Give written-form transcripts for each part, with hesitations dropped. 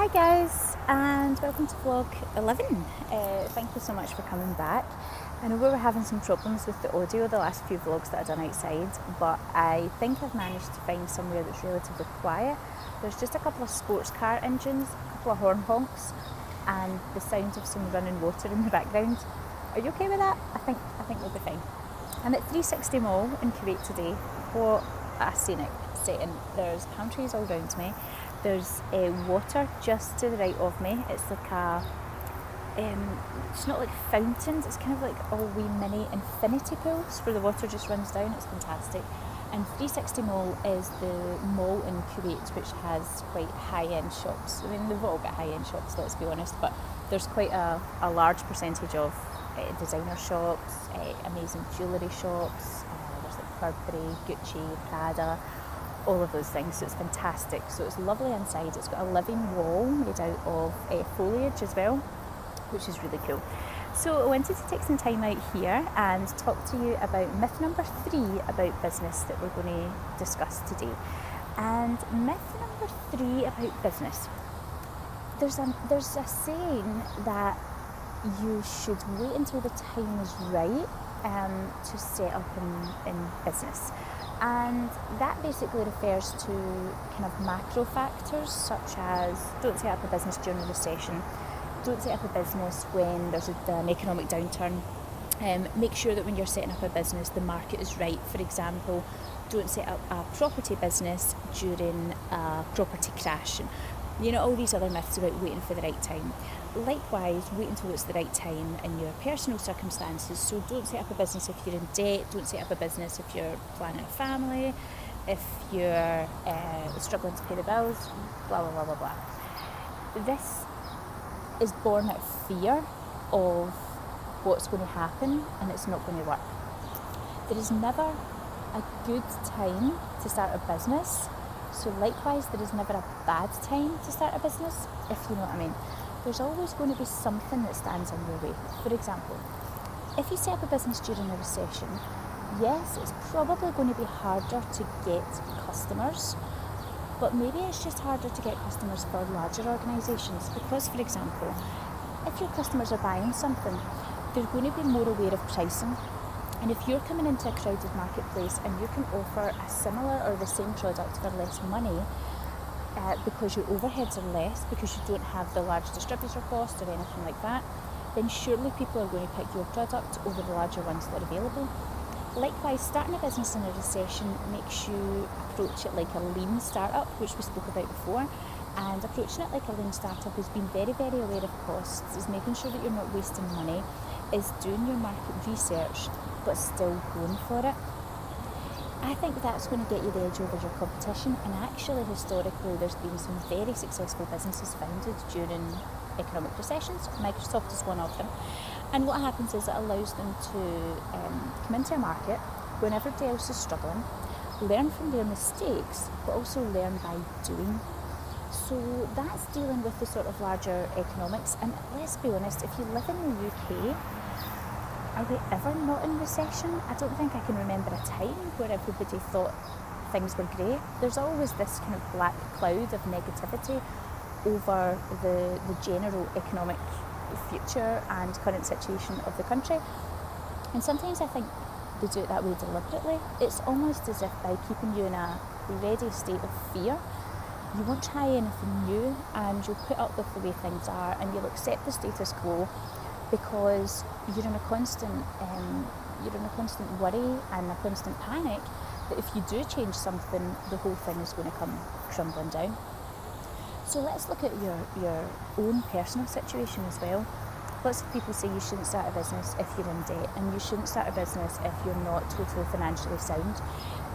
Hi guys, and welcome to vlog 11. Thank you so much for coming back. I know we were having some problems with the audio the last few vlogs that I've done outside, but I think I've managed to find somewhere that's relatively quiet. There's just a couple of sports car engines, a couple of horn honks, and the sound of some running water in the background. Are you okay with that? I think we'll be fine. I'm at 360 Mall in Kuwait today. What a scenic setting. There's palm trees all around me. There's water just to the right of me. It's like it's not like fountains, it's kind of like all wee mini infinity pools where the water just runs down. It's fantastic. And 360 Mall is the mall in Kuwait which has quite high-end shops. I mean, they've all got high-end shops, let's be honest, but there's quite a large percentage of designer shops, amazing jewellery shops. There's like Burberry, Gucci, Prada, all of those things, so it's fantastic. So it's lovely inside. It's got a living wall made out of foliage as well, which is really cool. So I wanted to take some time out here and talk to you about myth number 3 about business that we're going to discuss today. And myth number 3 about business. There's a saying that you should wait until the time is right to set up in business. And that basically refers to kind of macro factors such as don't set up a business during a recession, don't set up a business when there's an economic downturn, make sure that when you're setting up a business the market is right. For example, don't set up a property business during a property crash. And, you know, all these other myths about waiting for the right time. Likewise, wait until it's the right time in your personal circumstances. So don't set up a business if you're in debt, don't set up a business if you're planning a family, if you're struggling to pay the bills, blah, blah, blah, blah, blah. This is born out of fear of what's going to happen and it's not going to work. There is never a good time to start a business. So likewise, there is never a bad time to start a business, if you know what I mean. There's always going to be something that stands in your way. For example, if you set up a business during a recession, yes, it's probably going to be harder to get customers, but maybe it's just harder to get customers for larger organisations because, for example, if your customers are buying something, they're going to be more aware of pricing. And if you're coming into a crowded marketplace and you can offer a similar or the same product for less money, because your overheads are less, because you don't have the large distributor cost or anything like that, then surely people are going to pick your product over the larger ones that are available. Likewise, starting a business in a recession makes you approach it like a lean startup, which we spoke about before. And approaching it like a lean startup is being very, very aware of costs, is making sure that you're not wasting money, is doing your market research, but still going for it. I think that's going to get you the edge over your competition, and actually historically there's been some very successful businesses founded during economic recessions. Microsoft is one of them, and what happens is it allows them to come into a market when everybody else is struggling, learn from their mistakes, but also learn by doing. So that's dealing with the sort of larger economics. And let's be honest, if you live in the UK, are we ever not in recession? I don't think I can remember a time where everybody thought things were great. There's always this kind of black cloud of negativity over the general economic future and current situation of the country. And sometimes I think they do it that way deliberately. It's almost as if by keeping you in a ready state of fear, you won't try anything new and you'll put up with the way things are and you'll accept the status quo, because you're in a constant worry and a constant panic that if you do change something, the whole thing is going to come crumbling down. So let's look at your own personal situation as well. Lots of people say you shouldn't start a business if you're in debt, and you shouldn't start a business if you're not totally financially sound.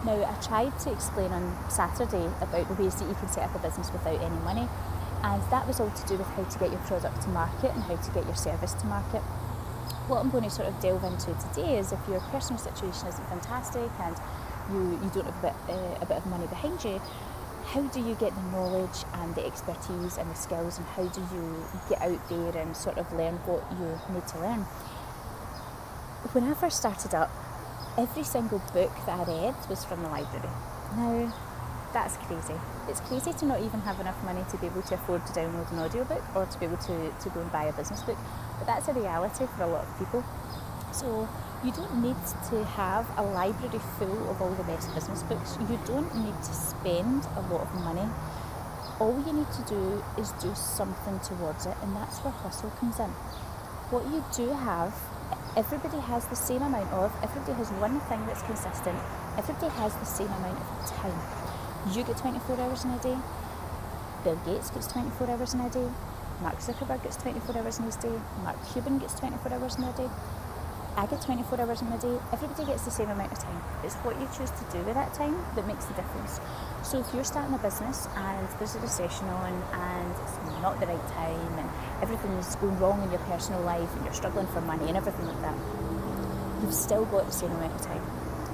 Now, I tried to explain on Saturday about the ways that you can set up a business without any money, and that was all to do with how to get your product to market and how to get your service to market. What I'm going to sort of delve into today is if your personal situation isn't fantastic and you don't have a bit of money behind you, how do you get the knowledge and the expertise and the skills, and how do you get out there and sort of learn what you need to learn? When I first started up, every single book that I read was from the library. Now, That's crazy. It's crazy to not even have enough money to be able to afford to download an audiobook or to be able to go and buy a business book. But that's a reality for a lot of people. So you don't need to have a library full of all the best business books. You don't need to spend a lot of money. All you need to do is do something towards it, and that's where hustle comes in. What you do have, everybody has the same amount of, everybody has one thing that's consistent, everybody has the same amount of time. You get 24 hours in a day, Bill Gates gets 24 hours in a day, Mark Zuckerberg gets 24 hours in his day, Mark Cuban gets 24 hours in a day, I get 24 hours in a day. Everybody gets the same amount of time. It's what you choose to do with that time that makes the difference. So if you're starting a business and there's a recession on and it's not the right time and everything's going wrong in your personal life and you're struggling for money and everything like that, you've still got the same amount of time.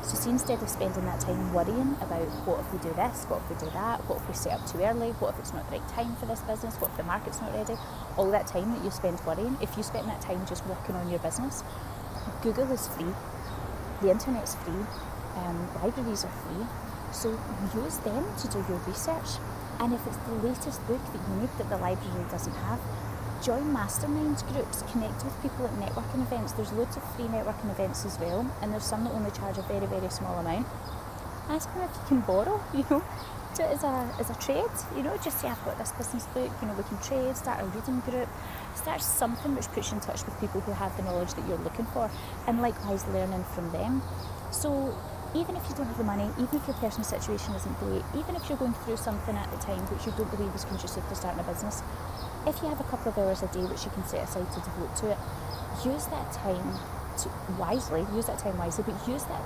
So see, instead of spending that time worrying about what if we do this, what if we do that, what if we set up too early, what if it's not the right time for this business, what if the market's not ready, all that time that you spend worrying, if you spend that time just working on your business, Google is free, the internet's free, libraries are free, so use them to do your research. And if it's the latest book that you need that the library doesn't have, join mastermind groups, connect with people at networking events. There's loads of free networking events as well, and there's some that only charge a very, very small amount. Ask them if you can borrow, do it as a trade, just say I've got this business book, we can trade, start a reading group, start something which puts you in touch with people who have the knowledge that you're looking for, and likewise learning from them. So even if you don't have the money, even if your personal situation isn't great, even if you're going through something at the time which you don't believe is conducive to starting a business, if you have a couple of hours a day which you can set aside to devote to it, use that time wisely, but use that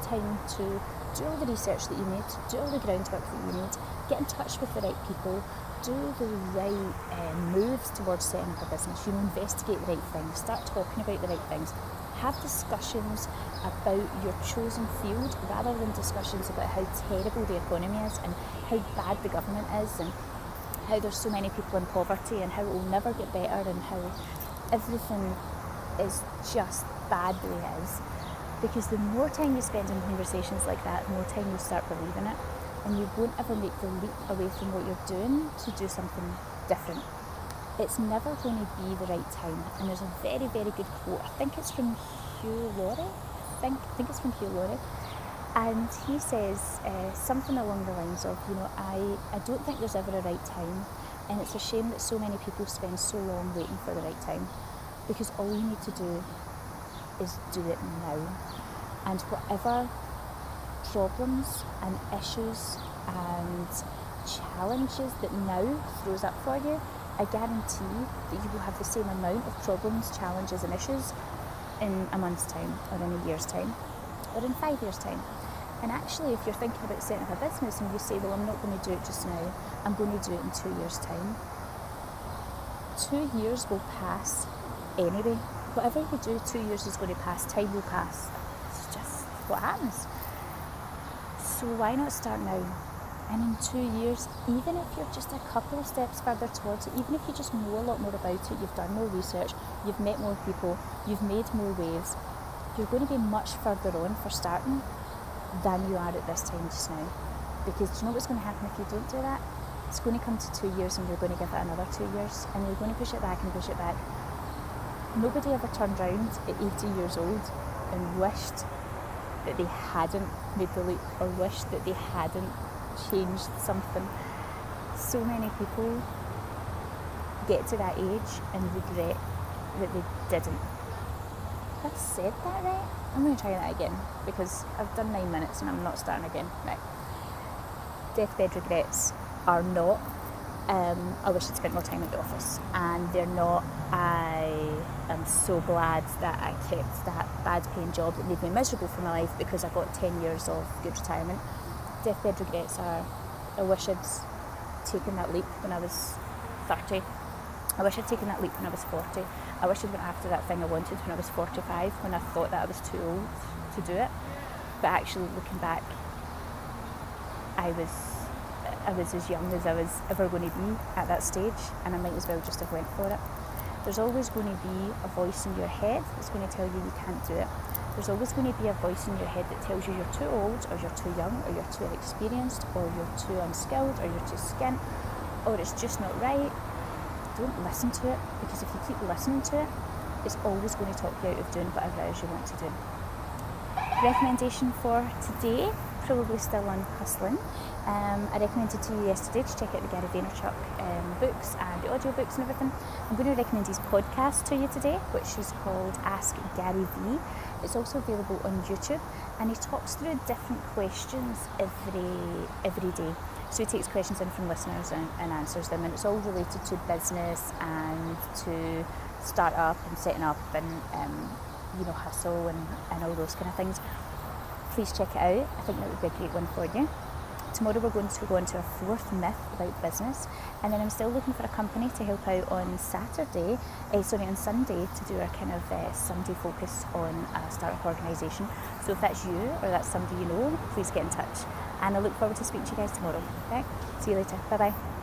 time to do all the research that you need, do all the groundwork that you need, get in touch with the right people, do the right moves towards setting up a business, investigate the right things, start talking about the right things, have discussions about your chosen field rather than discussions about how terrible the economy is and how bad the government is and how there's so many people in poverty and how it will never get better and how everything is just bad the way it is. Because the more time you spend in conversations like that, the more time you start believing it, and you won't ever make the leap away from what you're doing to do something different. It's never going to be the right time. And there's a very, very good quote. I think it's from Hugh Laurie. I think it's from Hugh Laurie. And he says something along the lines of, I don't think there's ever a right time, and it's a shame that so many people spend so long waiting for the right time, because all you need to do is do it now. And whatever problems and issues and challenges that now throws up for you, I guarantee that you will have the same amount of problems, challenges and issues in a month's time, or in a year's time, or in 5 years' time. And actually, if you're thinking about setting up a business and you say, well, I'm not going to do it just now, I'm going to do it in 2 years' time, 2 years will pass anyway. Whatever you do, 2 years is going to pass, time will pass. It's just what happens. So why not start now? And in 2 years, even if you're just a couple of steps further towards it, even if you just know a lot more about it, you've done more research, you've met more people, you've made more waves, you're going to be much further on for starting than you are at this time just now. Because do you know what's going to happen if you don't do that? It's going to come to 2 years and you're going to give it another 2 years, and you're going to push it back and push it back. Nobody ever turned round at 80 years old and wished that they hadn't made the leap or wished that they hadn't changed something. So many people get to that age and regret that they didn't. Have I said that right? I'm going to try that again because I've done 9 minutes and I'm not starting again. Right. Deathbed regrets are not I wish I'd spent more time at the office, and they're not I am so glad that I kept that bad paying job that made me miserable for my life because I got 10 years of good retirement. Deathbed regrets are I wish I'd taken that leap when I was 30. I wish I'd taken that leap when I was 40. I wish I'd went after that thing I wanted when I was 45, when I thought that I was too old to do it. But actually looking back, I was as young as I was ever going to be at that stage, and I might as well just have went for it. There's always going to be a voice in your head that's going to tell you you can't do it. There's always going to be a voice in your head that tells you you're too old, or you're too young, or you're too inexperienced, or you're too unskilled, or you're too skint, or it's just not right. Don't listen to it, because if you keep listening to it, it's always going to talk you out of doing whatever it is you want to do. Recommendation for today, probably still on hustling. I recommended to you yesterday to check out the Gary Vaynerchuk books and the audiobooks and everything. I'm going to recommend his podcast to you today, which is called Ask Gary V. It's also available on YouTube, and he talks through different questions every day. So he takes questions in from listeners and answers them, and it's all related to business and to startup and setting up and hustle and all those kind of things. Please check it out. I think that would be a great one for you. Tomorrow we're going to go into our fourth myth about business, and then I'm still looking for a company to help out on Sunday to do our kind of Sunday focus on a startup organisation. So if that's you or that's somebody you know, please get in touch. And I look forward to speaking to you guys tomorrow. Okay? See you later. Bye bye.